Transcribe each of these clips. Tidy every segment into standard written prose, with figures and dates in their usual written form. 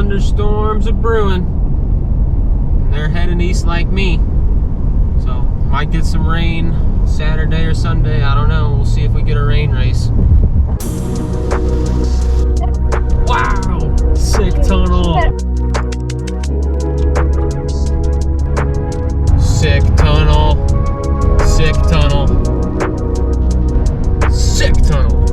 thunderstorms are brewing. They're heading east like me. So, might get some rain Saturday or Sunday. I don't know. We'll see if we get a rain race. Wow! Sick tunnel. Sick tunnel. Sick tunnel. Sick tunnel.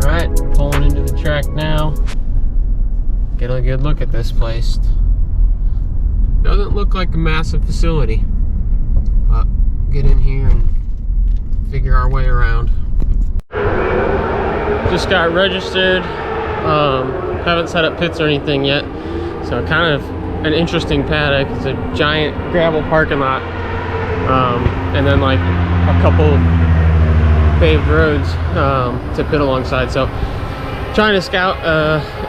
Alright, pulling into the track now. Get a good look at this place. Doesn't look like a massive facility, but get in here and figure our way around. Just got registered. Haven't set up pits or anything yet, so kind of an interesting paddock. It's a giant gravel parking lot, and then like a couple paved roads to pit alongside. So trying to scout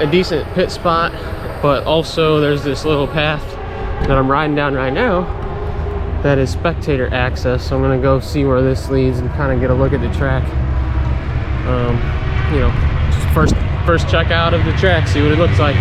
a decent pit spot, but also there's this little path that I'm riding down right now that is spectator access. So I'm gonna go see where this leads and kind of get a look at the track. You know, just first check out of the track, see what it looks like.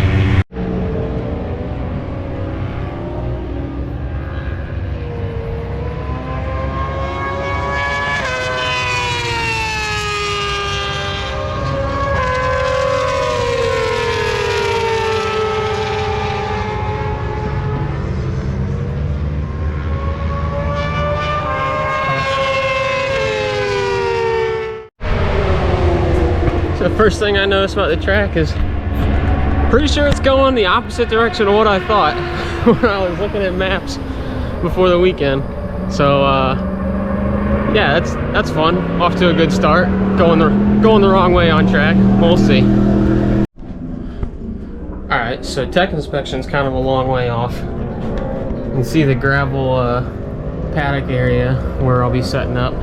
The first thing I noticed about the track is pretty sure it's going the opposite direction of what I thought when I was looking at maps before the weekend. So yeah, that's fun. Off to a good start. Going the wrong way on track. We'll see. All right, so tech inspection's kind of a long way off. You can see the gravel paddock area where I'll be setting up.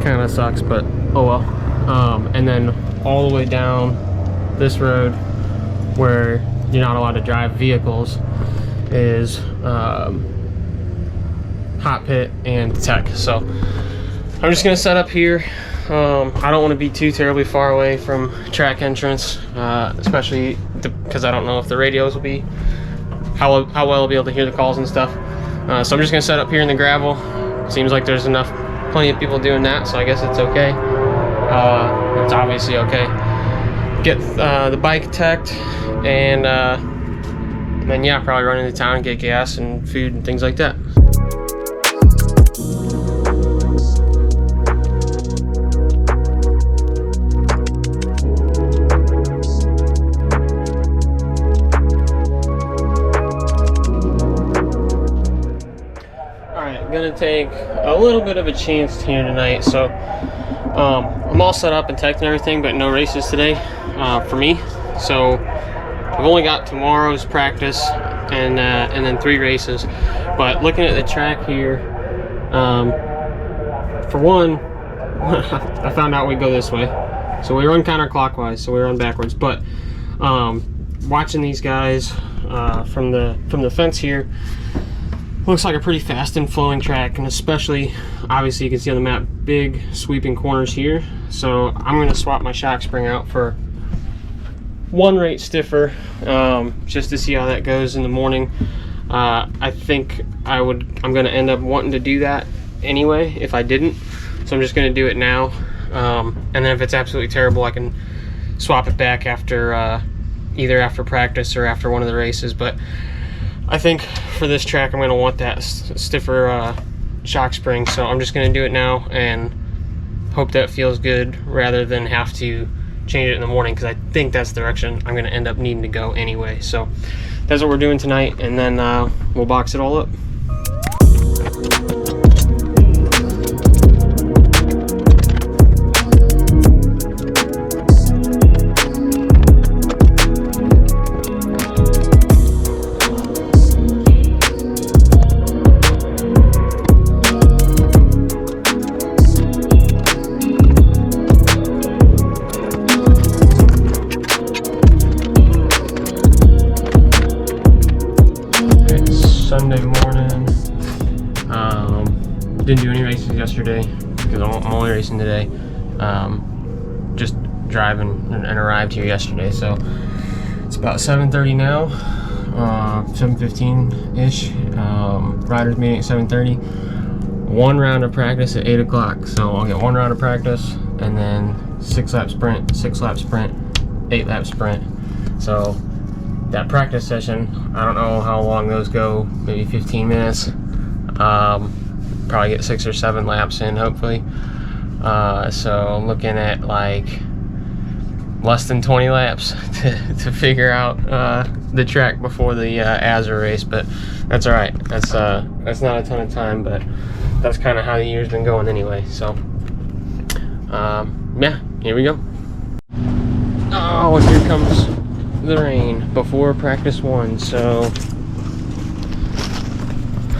Kind of sucks, but oh well. And then all the way down this road where you're not allowed to drive vehicles is hot pit and tech. So I'm just gonna set up here. I don't want to be too terribly far away from track entrance, especially because I don't know if the radios will be how well I'll be able to hear the calls and stuff. So I'm just gonna set up here in the gravel. Seems like there's plenty of people doing that, so I guess it's okay. It's obviously okay. Get the bike teched, and then yeah, probably run into town and get gas and food and things like that. Alright, gonna take a little bit of a chance here tonight. So I'm all set up and teched and everything, but no races today for me. So I've only got tomorrow's practice and then 3 races. But looking at the track here, for one, I found out we go this way. So we run counterclockwise, so we run backwards. But watching these guys from the fence here, looks like a pretty fast and flowing track, and especially, obviously you can see on the map, big sweeping corners here. So I'm going to swap my shock spring out for one rate stiffer, just to see how that goes in the morning. I think I'm going to end up wanting to do that anyway if I didn't. So I'm just going to do it now, and then if it's absolutely terrible, I can swap it back after either after practice or after one of the races. But I think for this track I'm going to want that stiffer shock spring, so I'm just going to do it now and hope that feels good rather than have to change it in the morning, because I think that's the direction I'm going to end up needing to go anyway. So that's what we're doing tonight, and then we'll box it all up. Sunday morning. Didn't do any races yesterday because I'm only racing today. just driving and arrived here yesterday. So it's about 7:30 now, 7:15-ish. Riders meeting at 7:30. One round of practice at 8 o'clock. So I'll get one round of practice and then 6-lap sprint, 6-lap sprint, 8-lap sprint. So that practice session, I don't know how long those go, maybe 15 minutes. Probably get 6 or 7 laps in, hopefully. So I'm looking at like less than 20 laps to figure out the track before the Azure race, but that's all right. That's not a ton of time, but that's kind of how the year's been going anyway. So yeah, here we go. Oh, here comes the rain before practice 1. So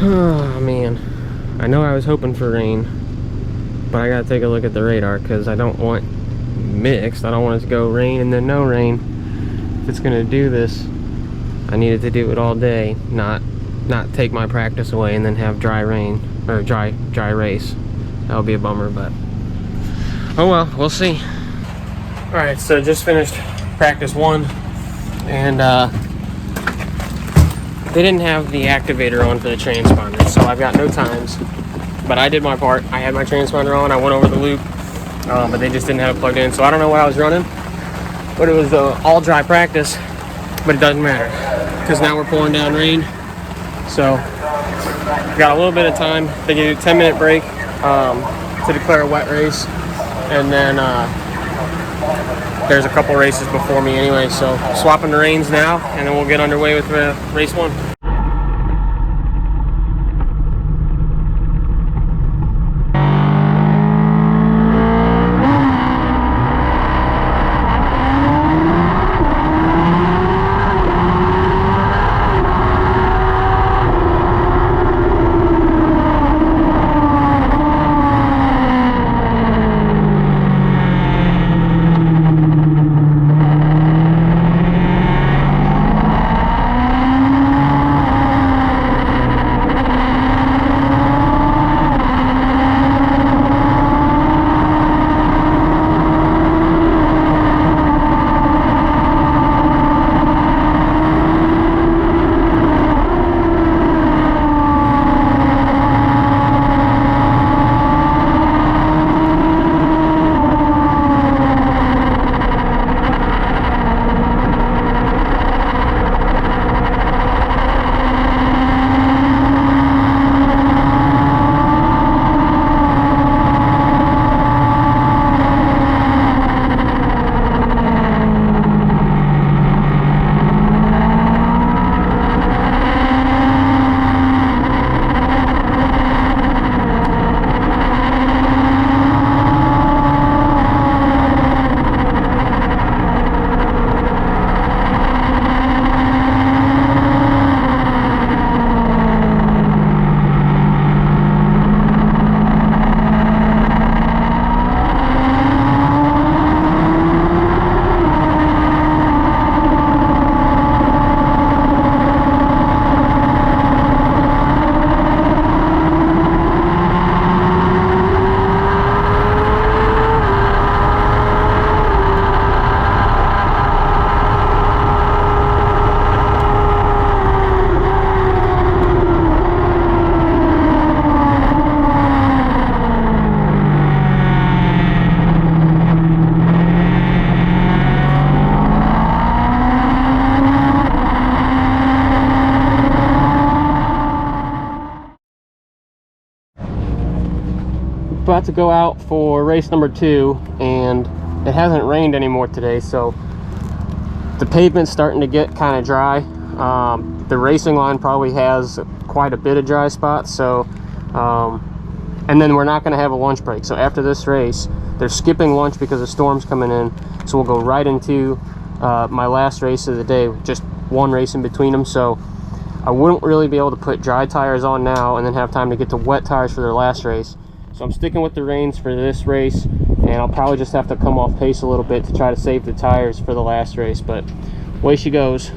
oh man, I know I was hoping for rain, but I gotta take a look at the radar because I don't want mixed. I don't want it to go rain and then no rain. If it's gonna do this, I needed to do it all day, not take my practice away and then have dry rain or dry race. That would be a bummer, but oh well, we'll see. All right, so just finished practice 1, and they didn't have the activator on for the transponder, so I've got no times. But I did my part. I had my transponder on. I went over the loop, but they just didn't have it plugged in. So I don't know what I was running, but it was all dry practice. But it doesn't matter because now we're pouring down rain. So got a little bit of time. They gave you a 10-minute break to declare a wet race, and then there's a couple races before me anyway. So swapping the reins now, and then we'll get underway with race 1. About to go out for race number 2, and it hasn't rained anymore today, so the pavement's starting to get kind of dry. The racing line probably has quite a bit of dry spots, so and then we're not going to have a lunch break. So after this race, they're skipping lunch because the storm's coming in, so we'll go right into my last race of the day, just one race in between them. So I wouldn't really be able to put dry tires on now and then have time to get to wet tires for their last race. So I'm sticking with the reins for this race, and I'll probably just have to come off pace a little bit to try to save the tires for the last race, but away she goes.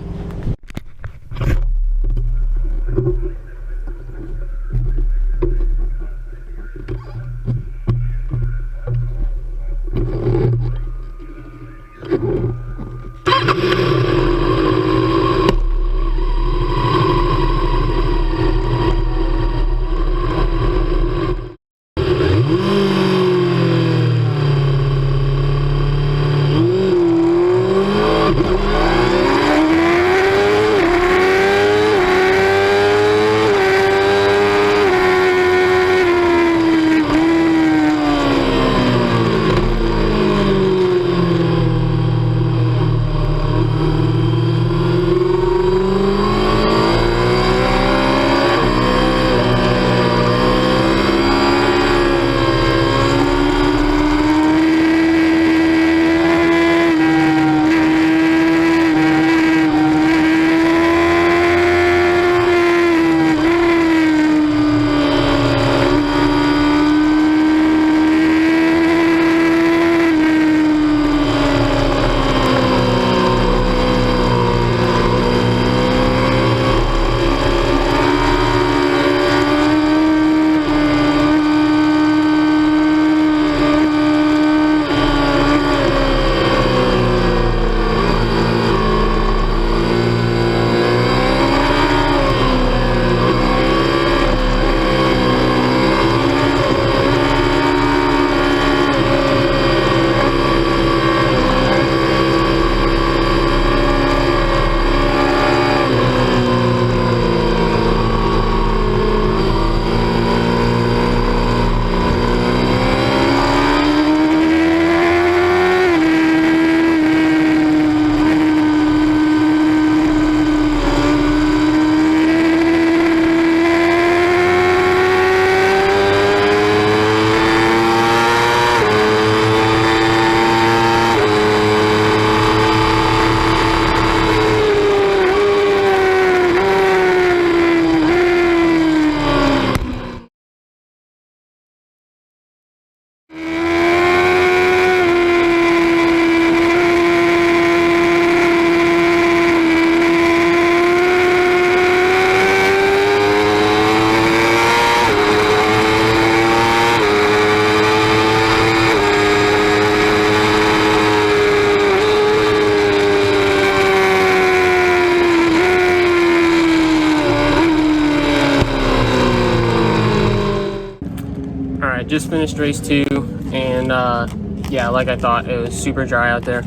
just finished race 2, and yeah, like I thought, it was super dry out there.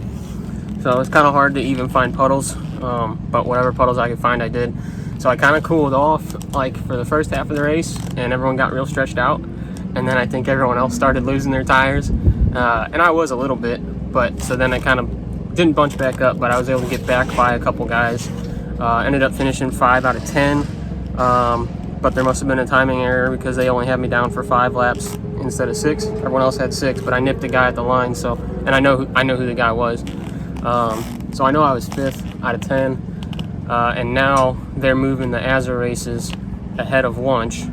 So it was kind of hard to even find puddles, but whatever puddles I could find, I did. So I kind of cooled off like for the first half of the race, and everyone got real stretched out. And then I think everyone else started losing their tires, and I was a little bit, but so then I kind of didn't bunch back up, but I was able to get back by a couple guys. Ended up finishing 5 out of 10, but there must have been a timing error because they only had me down for 5 laps instead of 6. Everyone else had 6, but I nipped the guy at the line, so, and I know who the guy was. So I know I was 5th out of 10, and now they're moving the AZA races ahead of lunch,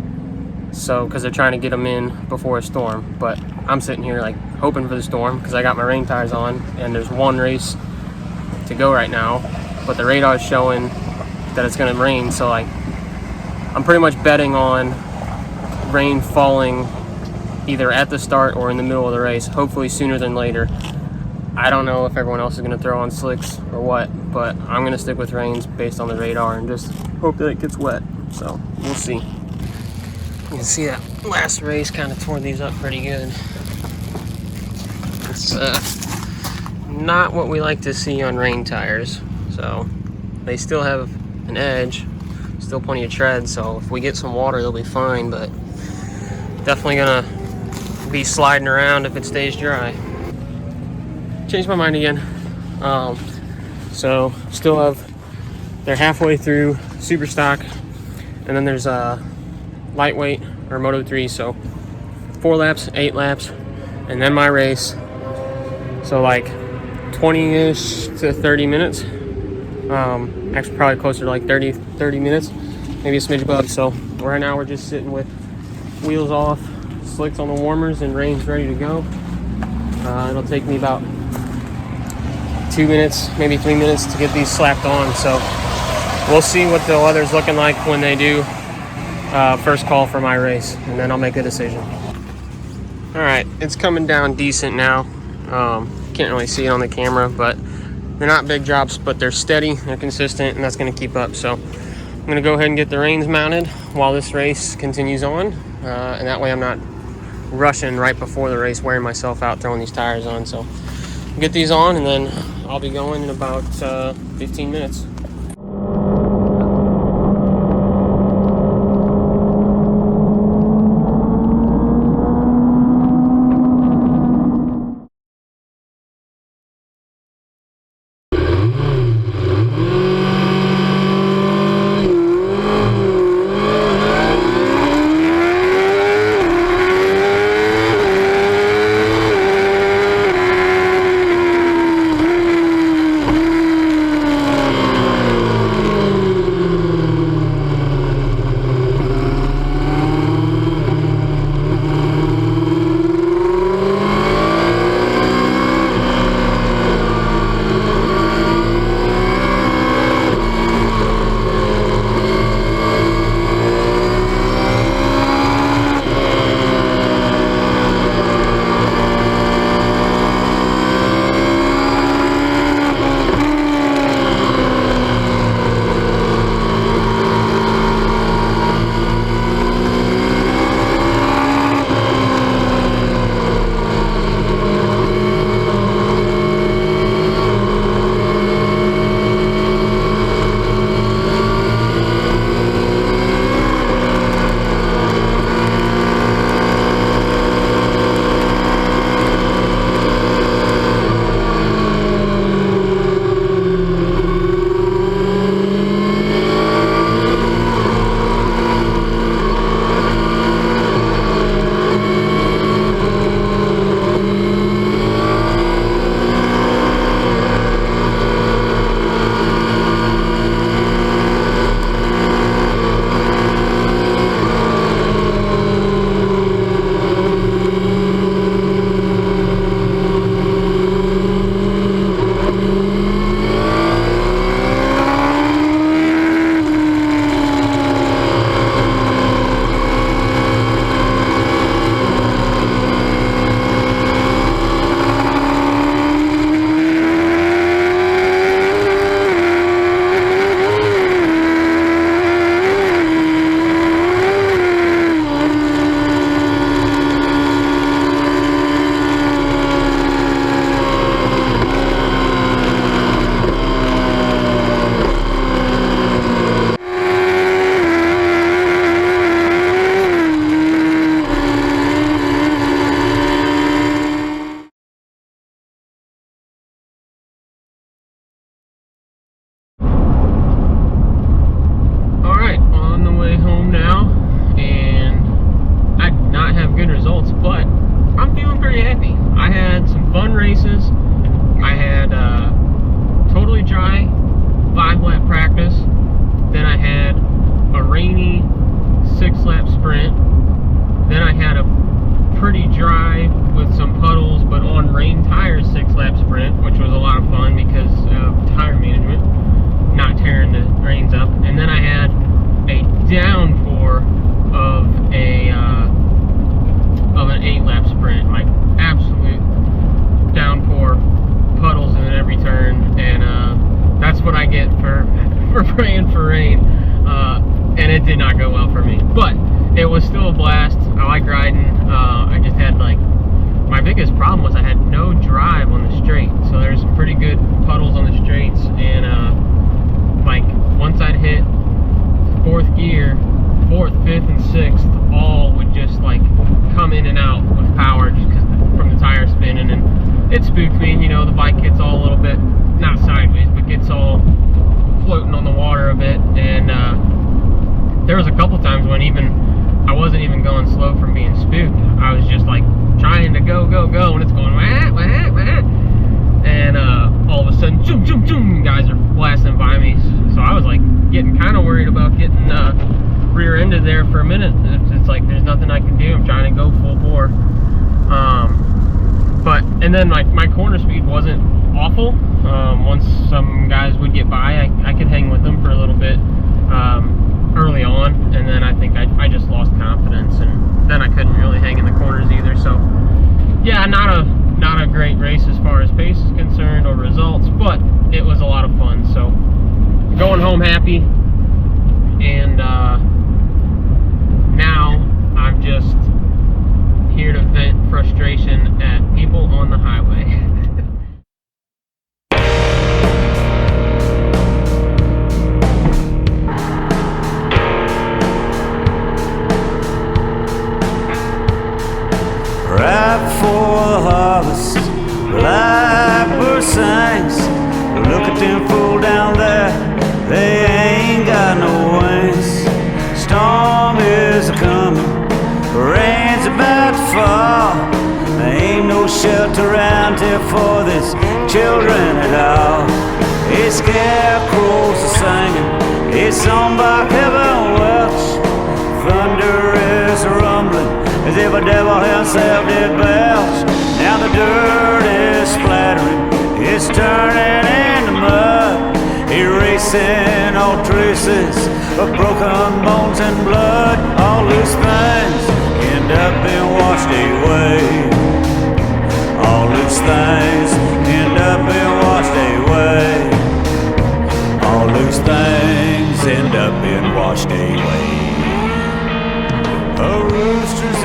so because they're trying to get them in before a storm. But I'm sitting here like hoping for the storm because I got my rain tires on, and there's one race to go right now, but the radar is showing that it's going to rain, so like I'm pretty much betting on rain falling either at the start or in the middle of the race, hopefully sooner than later. I don't know if everyone else is going to throw on slicks or what, but I'm going to stick with rains based on the radar and just hope that it gets wet. So we'll see. You can see that last race kind of tore these up pretty good. It's not what we like to see on rain tires. So they still have an edge, still plenty of tread. So if we get some water, they'll be fine, but definitely going to be sliding around if it stays dry. Changed my mind again. So still have, they're halfway through super stock, and then there's a lightweight or Moto 3, so 4 laps, 8 laps, and then my race. So like 20-ish to 30 minutes. Actually probably closer to like 30 minutes, maybe a smidge above. So right now we're just sitting with wheels off, slicks on the warmers, and reins ready to go. It'll take me about 2 minutes, maybe 3 minutes to get these slapped on. So we'll see what the weather's looking like when they do first call for my race, and then I'll make a decision. All right, it's coming down decent now. Can't really see it on the camera, but they're not big drops, but they're steady, they're consistent, and that's going to keep up. So I'm going to go ahead and get the reins mounted while this race continues on, and that way I'm not rushing right before the race, wearing myself out throwing these tires on. So get these on, and then I'll be going in about 15 minutes. 6-lap sprint. Then I had a pretty dry with some puddles, but on rain tires 6-lap sprint, which was a lot of fun because of tire management, not tearing the reins up. And then I had a downpour of an 8-lap sprint, like absolute downpour, puddles in every turn, and that's what I get for praying for rain. And it did not go well for me, but it was still a blast. I like riding. I just had, like, my biggest problem was I had no drive on the straight, so there's some pretty good puddles on the straights, and like once I'd hit 4th gear, 4th, 5th, and 6th all would just like come in and out with power just because from the tire spinning, and it spooked me. You know, the bike gets all a little bit, not sideways, but gets all floating on the water a bit. And there was a couple times when I wasn't even going slow from being spooked. I was just like trying to go, and it's going wah, wah, wah. And all of a sudden, zoom, zoom, zoom, guys are blasting by me. So I was like getting kind of worried about getting rear-ended there for a minute. It's like there's nothing I can do. I'm trying to go full bore. And then like my corner speed wasn't awful. Once some guys would get by, I could hang with them for a little bit early on, and then I think I just lost confidence, and then I couldn't really hang in the corners either. So yeah, not a great race as far as pace is concerned or results, but it was a lot of fun. So going home happy, and now I'm just here to vent frustration at people on the highway. Right before the harvest, blackbird sings. Look at them fool down there, they ain't got no wings. Storm is coming, rain's about to fall. There ain't no shelter around here for these children at all. A scarecrows are singing a song by Kevin Welch. Thunder is rumbling as if a devil himself did belch. Now the dirt is splattering, it's turning into mud, erasing all traces of broken bones and blood. All loose things end up being washed away. All loose things end up being washed away. All loose things end up being washed away. A rooster's